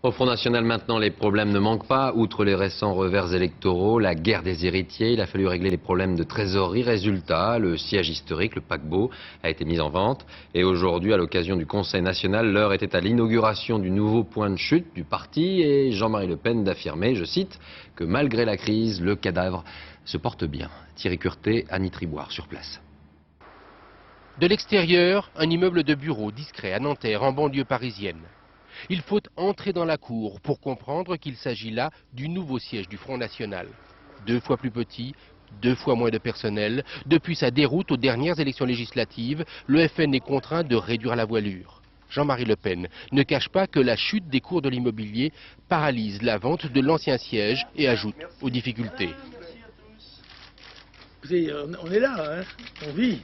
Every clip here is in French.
Au Front National maintenant, les problèmes ne manquent pas. Outre les récents revers électoraux, la guerre des héritiers, il a fallu régler les problèmes de trésorerie. Résultat, le siège historique, le paquebot, a été mis en vente. Et aujourd'hui, à l'occasion du Conseil national, l'heure était à l'inauguration du nouveau point de chute du parti. Et Jean-Marie Le Pen d'affirmer, je cite, que malgré la crise, le cadavre se porte bien. Thierry Curté, Annie Triboire, sur place. De l'extérieur, un immeuble de bureau discret à Nanterre, en banlieue parisienne. Il faut entrer dans la cour pour comprendre qu'il s'agit là du nouveau siège du Front National. 2 fois plus petit, 2 fois moins de personnel. Depuis sa déroute aux dernières élections législatives, le FN est contraint de réduire la voilure. Jean-Marie Le Pen ne cache pas que la chute des cours de l'immobilier paralyse la vente de l'ancien siège et ajoute aux difficultés. Écoutez, on est là, hein, on vit.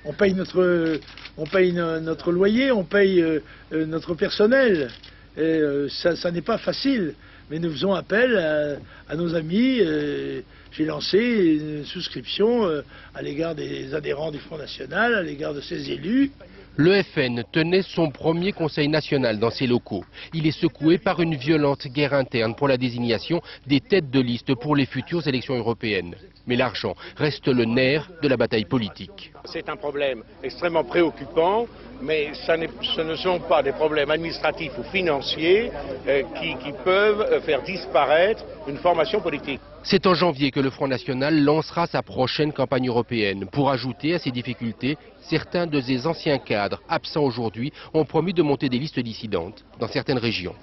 On paye notre loyer, on paye notre personnel. Et, ça n'est pas facile, mais nous faisons appel à nos amis. J'ai lancé une souscription à l'égard des adhérents du Front National, à l'égard de ses élus. Le FN tenait son premier conseil national dans ses locaux. Il est secoué par une violente guerre interne pour la désignation des têtes de liste pour les futures élections européennes. Mais l'argent reste le nerf de la bataille politique. C'est un problème extrêmement préoccupant, mais ce ne sont pas des problèmes administratifs ou financiers qui peuvent faire disparaître une formation politique. C'est en janvier que le Front National lancera sa prochaine campagne européenne. Pour ajouter à ces difficultés, certains de ses anciens cadres, absents aujourd'hui, ont promis de monter des listes dissidentes dans certaines régions.